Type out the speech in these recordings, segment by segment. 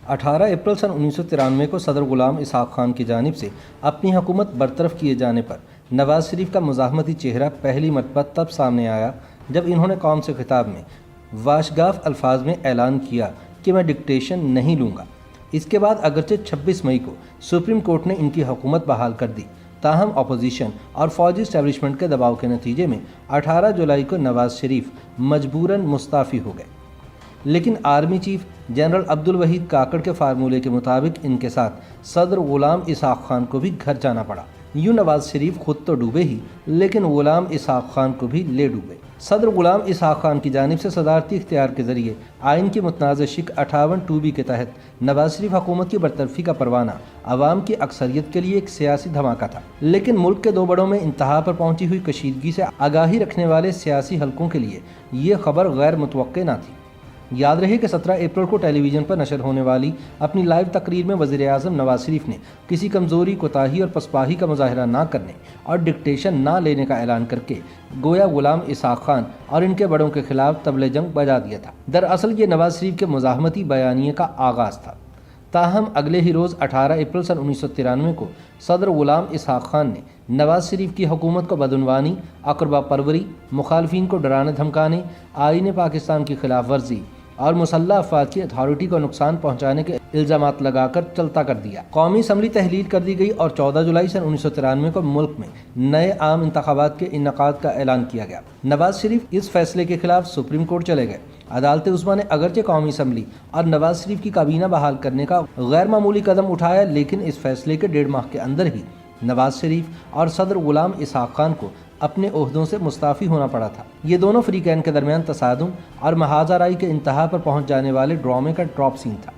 18 April سن 1993 کو صدر غلام اسحاق خان کی جانب سے اپنی حکومت برطرف کیے جانے پر نواز شریف کا مزاحمتی چہرہ پہلی مرتبہ تب سامنے آیا جب انہوں نے قوم سے خطاب میں واشگاف الفاظ میں اعلان کیا کہ میں ڈکٹیشن نہیں لوں گا۔ اس کے بعد اگرچہ 26 مئی کو سپریم کورٹ نے ان کی حکومت بحال کر دی، تاہم اپوزیشن اور فوجی اسٹیبلشمنٹ کے دباؤ کے نتیجے میں 18 جولائی کو نواز شریف مجبوراً مستعفی ہو گئے، لیکن army chief general Abdul Waheed Kakar کے فارمولے کے مطابق ان کے ساتھ صدر غلام اسحاق خان کو بھی گھر جانا پڑا۔ یوں نواز شریف خود تو ڈوبے ہی، لیکن غلام اسحاق خان کو بھی لے ڈوبے۔ صدر غلام اسحاق خان کی جانب سے صدارتی اختیار کے ذریعے آئین کی متنازع شق 58(2)B کے تحت نواز شریف حکومت کی برطرفی کا پروانہ عوام کی اکثریت کے لیے ایک سیاسی دھماکہ تھا، لیکن ملک کے دو بڑوں میں انتہا پر پہنچی ہوئی کشیدگی سے آگاہی رکھنے والے سیاسی حلقوں کے لیے یہ خبر غیر متوقع نہ تھی۔ یاد رہے کہ 17 اپریل کو ٹیلی ویژن پر نشر ہونے والی اپنی لائیو تقریر میں وزیر اعظم نواز شریف نے کسی کمزوری، کوتاہی اور پسپاہی کا مظاہرہ نہ کرنے اور ڈکٹیشن نہ لینے کا اعلان کر کے گویا غلام اسحاق خان اور ان کے بڑوں کے خلاف طبل جنگ بجا دیا تھا۔ دراصل یہ نواز شریف کے مزاحمتی بیانیے کا آغاز تھا، تاہم اگلے ہی روز 18 اپریل سن 1993 کو صدر غلام اسحاق خان نے نواز شریف کی حکومت کو بدعنوانی، اقربا پروری، مخالفین کو ڈرانے دھمکانے، آئین پاکستان کی خلاف ورزی اور مسلح افواج کی اتھارٹی کو نقصان پہنچانے کے الزامات لگا کر چلتا کر دیا۔ قومی اسمبلی تحلیل کر دی گئی اور 14 جولائی سن 1993 کو ملک میں نئے عام انتخابات کے انعقاد کا اعلان کیا گیا۔ نواز شریف اس فیصلے کے خلاف سپریم کورٹ چلے گئے۔ عدالت عظمیٰ نے اگرچہ قومی اسمبلی اور نواز شریف کی کابینہ بحال کرنے کا غیر معمولی قدم اٹھایا، لیکن اس فیصلے کے 1.5 ماہ کے اندر ہی نواز شریف اور صدر غلام اسحاق خان کو اپنے عہدوں سے مستعفی ہونا پڑا تھا۔ یہ دونوں فریقین کے درمیان تصادم اور محاذ آرائی کے انتہا پر پہنچ جانے والے ڈرامے کا ڈراپ سین تھا،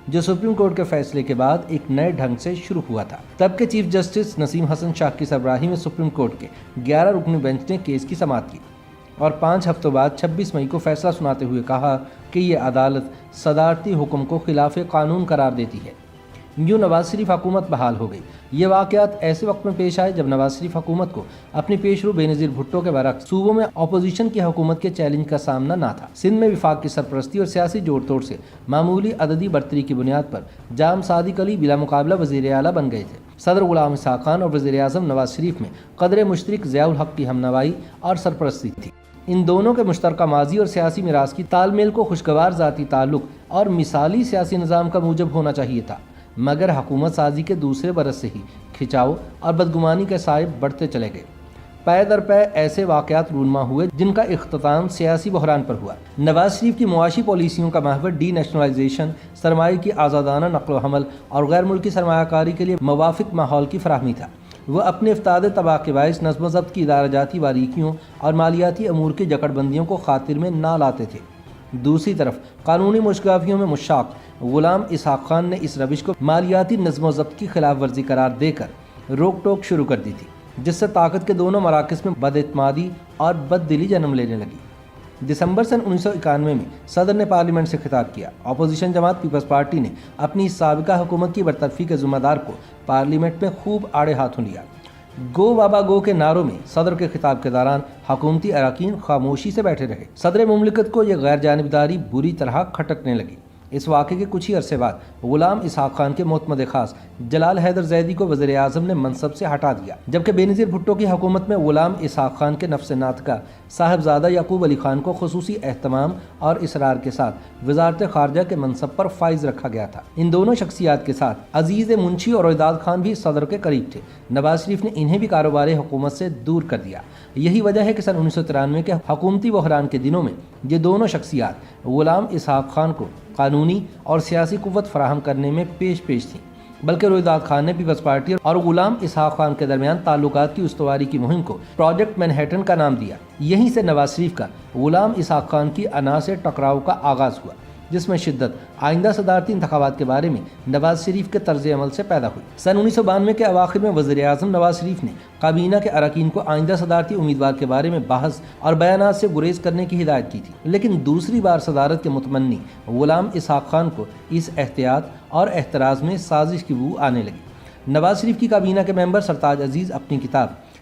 جو سپریم کورٹ کے فیصلے کے بعد ایک نئے ڈھنگ سے شروع ہوا تھا۔ تب کے چیف جسٹس نسیم حسن شاہ کی سربراہی میں سپریم کورٹ کے 11 رکنی بینچ نے کیس کی سماعت کی اور 5 ہفتوں بعد 26 مئی کو فیصلہ سناتے ہوئے کہا کہ یہ عدالت صدارتی حکم کو خلاف قانون قرار دیتی ہے۔ یوں نواز شریف حکومت بحال ہو گئی۔ یہ واقعات ایسے وقت میں پیش آئے جب نواز شریف حکومت کو اپنی پیشرو بینظیر بھٹو کے برعکس صوبوں میں اپوزیشن کی حکومت کے چیلنج کا سامنا نہ تھا۔ سندھ میں وفاق کی سرپرستی اور سیاسی جوڑ توڑ سے معمولی عددی برتری کی بنیاد پر جام صادق علی بلا مقابلہ وزیر اعلیٰ بن گئے تھے۔ صدر غلام اسحاق خان اور وزیر اعظم نواز شریف میں قدر مشترک ضیاء الحق کی ہمنوائی اور سرپرستی تھی۔ ان دونوں کے مشترکہ ماضی اور سیاسی میراث کی تال میل کو خوشگوار ذاتی تعلق اور مثالی سیاسی نظام کا موجب ہونا چاہیے تھا، مگر حکومت سازی کے دوسرے برس سے ہی کھچاؤ اور بدگمانی کے سائے بڑھتے چلے گئے۔ پے در پے ایسے واقعات رونما ہوئے جن کا اختتام سیاسی بحران پر ہوا۔ نواز شریف کی معاشی پالیسیوں کا محور ڈی نیشنلائزیشن، سرمایہ کی آزادانہ نقل و حمل اور غیر ملکی سرمایہ کاری کے لیے موافق ماحول کی فراہمی تھا۔ وہ اپنے افتاد تباہ کے باعث نظم و ضبط کی ادارہ جاتی باریکیوں اور مالیاتی امور کی جکڑ بندیوں کو خاطر میں نہ لاتے تھے۔ دوسری طرف قانونی مشگافیوں میں مشتاق غلام اسحاق خان نے اس روش کو مالیاتی نظم و ضبط کی خلاف ورزی قرار دے کر روک ٹوک شروع کر دی تھی، جس سے طاقت کے دونوں مراکز میں بد اعتمادی اور بد دلی جنم لینے لگی۔ دسمبر سن 1991 میں صدر نے پارلیمنٹ سے خطاب کیا۔ اپوزیشن جماعت پیپلز پارٹی نے اپنی سابقہ حکومت کی برطرفی کے ذمہ دار کو پارلیمنٹ میں خوب آڑے ہاتھوں لیا۔ گو بابا گو کے نعروں میں صدر کے خطاب کے دوران حکومتی اراکین خاموشی سے بیٹھے رہے۔ صدر مملکت کو یہ غیر جانبداری بری طرح کھٹکنے لگی۔ اس واقعے کے کچھ ہی عرصے بعد غلام اسحاق خان کے معتمد خاص جلال حیدر زیدی کو وزیر اعظم نے منصب سے ہٹا دیا، جبکہ بینظیر بھٹو کی حکومت میں غلام اسحاق خان کے نفس ناطقہ صاحبزادہ یعقوب علی خان کو خصوصی اہتمام اور اصرار کے ساتھ وزارت خارجہ کے منصب پر فائز رکھا گیا تھا۔ ان دونوں شخصیات کے ساتھ عزیز منشی اور وداد خان بھی صدر کے قریب تھے۔ نواز شریف نے انہیں بھی کاروبار حکومت سے دور کر دیا۔ یہی وجہ ہے کہ سن 1993 کے حکومتی بحران کے دنوں میں یہ دونوں شخصیات غلام اسحاق خان کو قانونی اور سیاسی قوت فراہم کرنے میں پیش تھیں، بلکہ رویداد خان نے پیپلز پارٹی اور غلام اسحاق خان کے درمیان تعلقات کی استواری کی مہم کو پروجیکٹ مینہٹن کا نام دیا۔ یہیں سے نواز شریف کا غلام اسحاق خان کی انا سے ٹکراؤ کا آغاز ہوا، جس میں شدت آئندہ صدارتی انتخابات کے بارے میں نواز شریف کے طرز عمل سے پیدا ہوئی۔ سن 1992 کے اواخر میں وزیر اعظم نواز شریف نے کابینہ کے اراکین کو آئندہ صدارتی امیدوار کے بارے میں بحث اور بیانات سے گریز کرنے کی ہدایت کی تھی، لیکن دوسری بار صدارت کے متمنی غلام اسحاق خان کو اس احتیاط اور احتراز میں سازش کی بو آنے لگی۔ نواز شریف کی کابینہ کے ممبر سرتاج عزیز اپنی کتاب